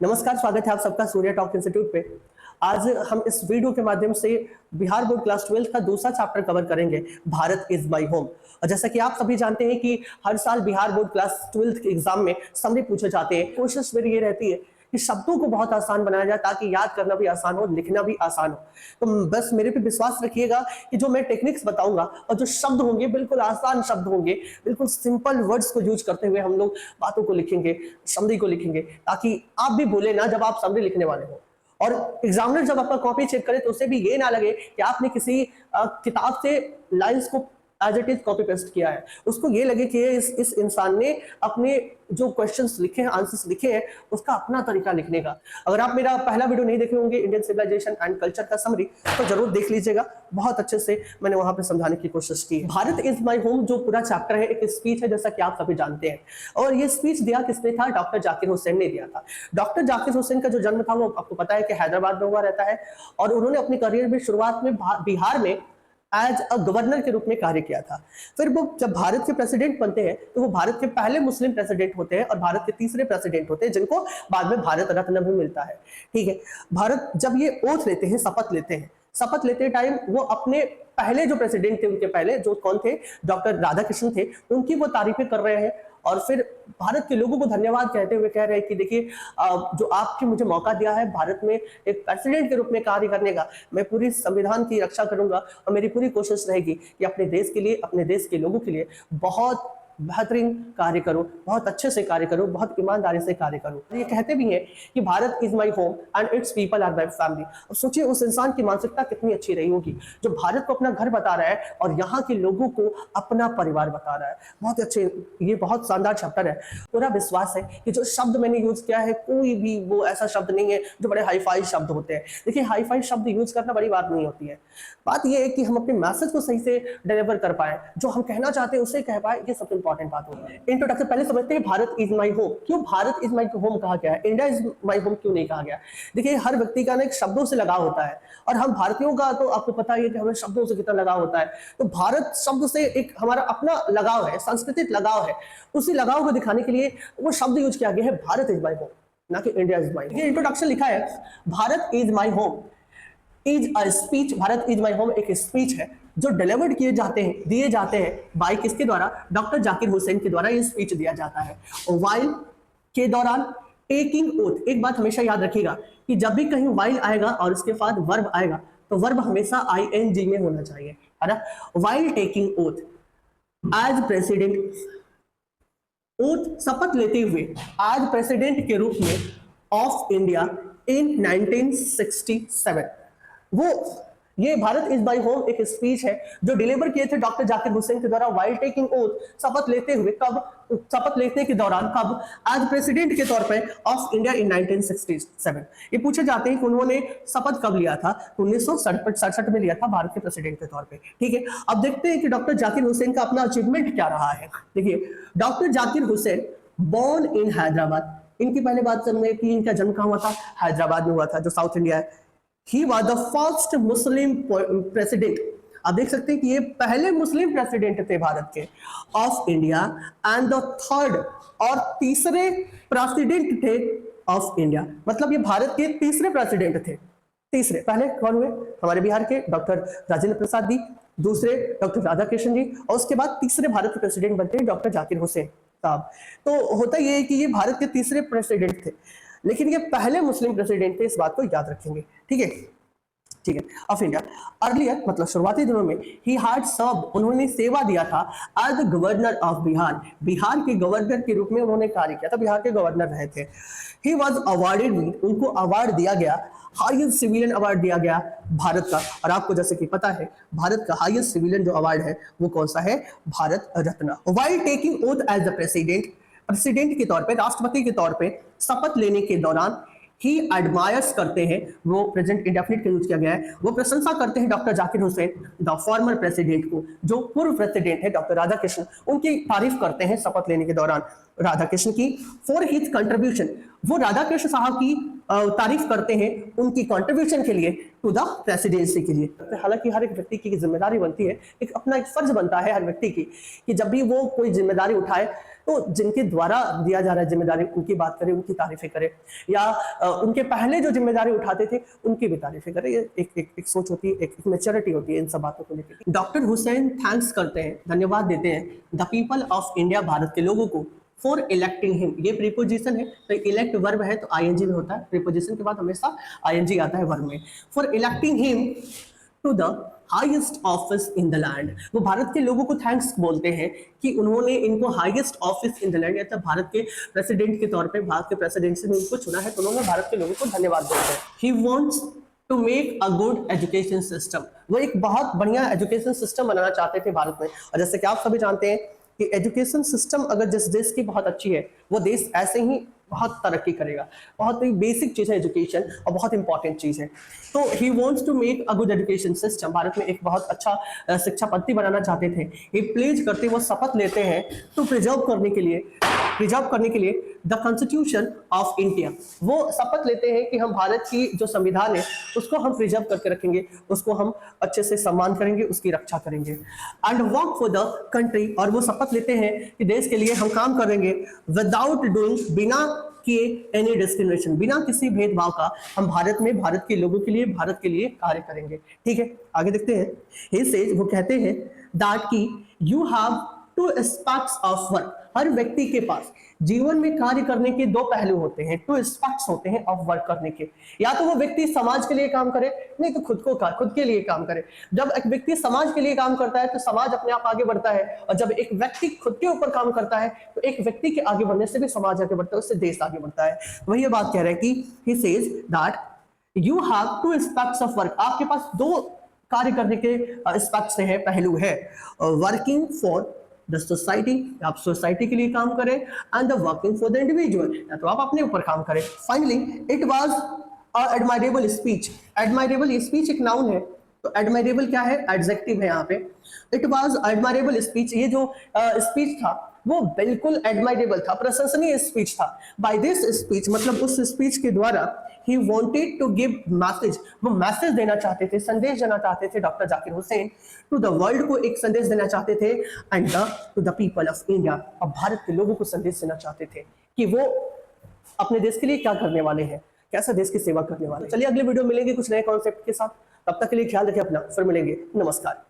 नमस्कार, स्वागत है आप सबका सूर्य टॉक इंस्टीट्यूट पे। आज हम इस वीडियो के माध्यम से बिहार बोर्ड क्लास 12 का दूसरा चैप्टर कवर करेंगे, भारत इज माय होम। और जैसा कि आप सभी जानते हैं कि हर साल बिहार बोर्ड क्लास 12 के एग्जाम में समरी पूछे जाते हैं। कोशिश मेरी ये रहती है कि शब्दों को बहुत आसान बनाया जाए ताकि याद करना भी आसान हो, लिखना भी आसान हो। तो बस मेरे पे विश्वास रखिएगा कि जो मैं टेक्निक्स बताऊंगा और जो शब्द होंगे बिल्कुल आसान शब्द होंगे, बिल्कुल सिंपल वर्ड्स को यूज करते हुए हम लोग बातों को लिखेंगे, समरी को लिखेंगे, ताकि आप भी भूले ना जब आप समरी लिखने वाले हो। और एग्जामिनर जब आपका कॉपी चेक करे तो उसे भी ये ना लगे कि आपने किसी किताब से लाइंस को as it is copy paste किया है। उसको ये लगे कि इस इंसान ने अपने जो क्वेश्चंस लिखे हैं, आंसर्स लिखे हैं, उसका अपना तरीका लिखने का। अगर आप मेरा पहला वीडियो नहीं देखे होंगे, इंडियन सिविलाइजेशन एंड कल्चर का समरी, तो जरूर देख लीजिएगा। बहुत अच्छे से मैंने वहां पे समझाने की कोशिश की है। भारत इज माई होम जो पूरा चैप्टर है, एक स्पीच है जैसा कि आप सभी जानते हैं। और ये स्पीच दिया किसने था? डॉक्टर जाकिर हुसैन ने दिया था। डॉक्टर जाकिर हुसैन का जो जन्म था वो आपको पता है कि हैदराबाद में हुआ रहता है। और उन्होंने अपनी करियर में शुरुआत में बिहार में एज अ गवर्नर के रूप में कार्य किया था। फिर वो जब भारत के प्रेसिडेंट बनते हैं तो वो भारत के पहले मुस्लिम प्रेसिडेंट होते हैं और भारत के तीसरे प्रेसिडेंट होते हैं, जिनको बाद में भारत रत्न भी मिलता है। ठीक है, भारत जब ये ओथ लेते हैं, शपथ लेते टाइम वो अपने पहले जो प्रेसिडेंट थे, उनके पहले जो कौन थे, डॉक्टर राधाकृष्णन थे, उनकी वो तारीफें कर रहे हैं। और फिर भारत के लोगों को धन्यवाद कहते हुए कह रहे हैं कि देखिए, जो आपने मुझे मौका दिया है भारत में एक प्रेसिडेंट के रूप में कार्य करने का, मैं पूरी संविधान की रक्षा करूंगा और मेरी पूरी कोशिश रहेगी कि अपने देश के लिए, अपने देश के लोगों के लिए बहुत बेहतरीन कार्य करो, बहुत अच्छे से कार्य करो, बहुत ईमानदारी से कार्य करो। ये कहते भी हैं कि Bharat is my home and its people are my family. अब सोचिए उस इंसान की मानसिकता कितनी अच्छी रही होगी जो भारत को अपना घर बता रहा है और यहाँ के लोगों को अपना परिवार बता रहा है। बहुत अच्छे, ये बहुत शानदार चैप्टर है। पूरा विश्वास है कि जो शब्द मैंने यूज किया है कोई भी वो ऐसा शब्द नहीं है जो बड़े हाईफाई शब्द होते हैं। देखिए, हाईफाई शब्द यूज करना बड़ी बात नहीं होती है। बात यह है कि हम अपने मैसेज को सही से डिलीवर कर पाए, जो हम कहना चाहते हैं उसे कह पाए, ये सबसे इंपॉर्टेंट बात होती है। इंट्रोडक्शन पहले समझते हैं, भारत इज माई होम। क्यों भारत इज माई होम कहा गया है, इंडिया इज माई होम क्यों नहीं कहा गया? देखिए, हर व्यक्ति का ना एक शब्दों से लगाव होता है और हम भारतीयों का तो आपको पता ही है कि हमें शब्दों से कितना लगाव होता है। तो भारत शब्द से एक हमारा अपना लगाव है, सांस्कृतिक लगाव है। उसी लगाव को दिखाने के लिए वो शब्द यूज किया गया है, भारत इज माई होम, ना कि इंडिया इज माई। इंट्रोडक्शन लिखा है, Bharat is my home is a speech. Bharat is my home एक स्पीच है जो डिलीवर्ड दिए जाते हैं बाय किसके द्वारा? डॉक्टर जाकिर हुसैन के द्वारा ये स्पीच दिया जाता है। वाइल के दौरान टेकिंग ओथ। एक बात हमेशा याद रखिएगा कि जब भी कहीं वाइल आएगा और उसके बाद वर्ब आएगा तो वर्ब हमेशा आईएनजी में होना चाहिए, है ना। While taking oath as president, oath शपथ लेते हुए आज प्रेसिडेंट के रूप में ऑफ इंडिया इन 1967। वो ये भारत इज माई होम एक स्पीच है जो डिलीवर किए थे डॉक्टर जाकिर हुसैन के द्वारा वाइल टेकिंग ओथ, शपथ लेते हुए। कब? शपथ लेने के दौरान। कब? एज प्रेसिडेंट के तौर पे ऑफ इंडिया इन 1967। ये पूछे जाते हैं कि उन्होंने शपथ कब लिया था? 1967 में लिया था भारत के प्रेसिडेंट के तौर पे। ठीक है, अब देखते हैं कि डॉक्टर जाकिर हुसैन का अपना अचीवमेंट क्या रहा है। देखिए, doctor Zakir Hussain born in Hyderabad. इनकी पहले बात करने की, इनका जन्म कहाँ हुआ था? हैदराबाद में हुआ था, जो साउथ इंडिया है। He was the first Muslim president। आप देख सकते हैं कि ये पहले मुस्लिम प्रेसिडेंट थे भारत के of India and the third, और तीसरे प्रेसिडेंट थे ऑफ इंडिया। मतलब ये भारत के तीसरे प्रेसिडेंट थे। तीसरे, पहले कौन हुए? हमारे बिहार के डॉक्टर राजेंद्र प्रसाद जी, दूसरे डॉक्टर राधाकृष्णन जी, और उसके बाद तीसरे भारत के प्रेसिडेंट बनते हैं डॉक्टर जाकिर हुसैन साहब। तो होता ये है कि ये भारत के तीसरे प्रेसिडेंट थे, लेकिन ये पहले मुस्लिम प्रेसिडेंट थे, इस बात को याद रखेंगे। ठीक है, ठीक है, ऑफ इंडिया। अर्लियर मतलब शुरुआती दिनों में ही हैड सर्व, उन्होंने सेवा दिया था as governor of Bihar. Bihar के गवर्नर के रूप में उन्होंने कार्य किया था, बिहार के गवर्नर रहे थे। ही वाज अवार्डेड विद, उनको अवार्ड दिया गया, हाईएस्ट सिविलियन अवार्ड दिया गया भारत का। और आपको जैसे कि पता है भारत का हाईएस्ट सिविलियन जो अवार्ड है वो कौन सा है? Bharat Ratna. While taking oath as the president के तौर पे, राष्ट्रपति के तौर पे शपथ लेने के दौरान ही एडमायर्स करते हैं, वो प्रेजेंट इंडेफिनिट का यूज किया गया है, वो प्रशंसा करते हैं doctor Zakir Hussain the former president को, जो पूर्व प्रेसिडेंट है डॉक्टर राधाकृष्णन, उनकी तारीफ करते हैं शपथ लेने के दौरान राधाकृष्ण की। फॉर हिज कंट्रीब्यूशन, वो राधाकृष्ण साहब की तारीफ करते हैं उनकी कंट्रीब्यूशन के लिए टू द प्रेसिडेंसी के लिए। हालांकि हर एक व्यक्ति की जिम्मेदारी बनती है, एक अपना एक फर्ज बनता है हर व्यक्ति की कि जब भी वो कोई जिम्मेदारी उठाए तो जिनके द्वारा दिया जा रहा है जिम्मेदारी उनकी बात करे, उनकी तारीफें करे, या उनके पहले जो जिम्मेदारी उठाते थे उनकी भी तारीफें करे। ये एक सोच होती है, एक मैच्योरिटी होती है इन सब बातों को लेकर। डॉक्टर हुसैन थैंक्स करते हैं, धन्यवाद देते हैं the people of India, Bharat के लोगों को, फॉर इलेक्टिंग हिम। ये प्रीपोजिशन है, तो इलेक्ट वर्ब है तो आईएनजी में होता है, प्रीपोजिशन के बाद हमेशा आईएनजी आता है वर्ब में। For electing him to the highest office in the land. वो भारत के लोगों को थैंक्स बोलते हैं कि उन्होंने इनको highest office in the land, या भारत के प्रेसिडेंट के तौर पे, भारत के प्रेसिडेंसी में इनको चुना है, तो उन्होंने भारत के लोगों को धन्यवाद बोलते हैं। He wants to make a good education system. वो एक बहुत बढ़िया एजुकेशन सिस्टम बनाना चाहते थे भारत में। और जैसे कि आप सभी जानते हैं कि एजुकेशन सिस्टम अगर जिस देश की बहुत अच्छी है, वो देश ऐसे ही बहुत तरक्की करेगा। बहुत ही बेसिक चीज है एजुकेशन, और बहुत इंपॉर्टेंट चीज है। तो he wants to make a good education system. Bharat में एक बहुत अच्छा शिक्षा पद्धति बनाना चाहते थे। ये प्लेज करते, वो शपथ लेते हैं टू प्रिजर्व करने के लिए द कॉन्स्टिट्यूशन ऑफ इंडिया। वो शपथ लेते हैं कि हम भारत की जो संविधान है उसको हम प्रिजर्व करके रखेंगे, उसको हम अच्छे से सम्मान करेंगे, उसकी रक्षा करेंगे। And work for the country, और वो शपथ लेते हैं कि देश के लिए हम काम करेंगे विदाउट डूइंग, बिना किए एनी डिस्क्रिमिनेशन, बिना किसी भेदभाव का हम भारत में भारत के लोगों के लिए, भारत के लिए कार्य करेंगे। ठीक है, आगे देखते हैं। ही सेज, वो कहते हैं दैट कि you have two aspects of work. हर व्यक्ति के पास जीवन में कार्य करने के दो पहलू होते हैं, टू एस्पेक्ट्स होते हैं ऑफ वर्क करने के। या तो वो व्यक्ति समाज के लिए काम करे, नहीं तो खुद के लिए काम करे। जब एक व्यक्ति समाज के लिए काम करता है तो समाज अपने आप आगे बढ़ता है, और जब एक व्यक्ति खुद के ऊपर काम करता है तो एक व्यक्ति के आगे बढ़ने से भी समाज आगे बढ़ता है, उससे देश आगे बढ़ता है। वही ये बात कह रहे हैं कि he says that you have two aspects of work. आपके पास दो कार्य करने के एस्पेक्ट्स हैं, पहलू है। वर्किंग फॉर द सोसाइटी, आप सोसाइटी के लिए काम करें, and the working for the individual, या तो आप अपने ऊपर काम करें। Finally it was a admirable speech. Admirable speech एक नाउन है, तो एडमायरेबल क्या है, एडजेक्टिव है यहाँ पे। इट वाज एडमायरेबल स्पीच, ये जो स्पीच था वो बिल्कुल एडमायरेबल था, प्रशंसनीय स्पीच था। बाय दिस स्पीच, मतलब उस स्पीच के द्वारा he wanted to give message, वो मैसेज देना चाहते थे, संदेश देना चाहते थे doctor Zakir Hussain to the world को, एक संदेश देना चाहते थे, and to the people of India, और भारत के लोगों को संदेश देना चाहते थे कि वो अपने देश के लिए क्या करने वाले हैं, कैसा देश की सेवा करने वाले। चलिए अगले वीडियो मिलेंगे कुछ नए कॉन्सेप्ट के साथ, तब तक के लिए ख्याल रखें अपना, फिर मिलेंगे, नमस्कार।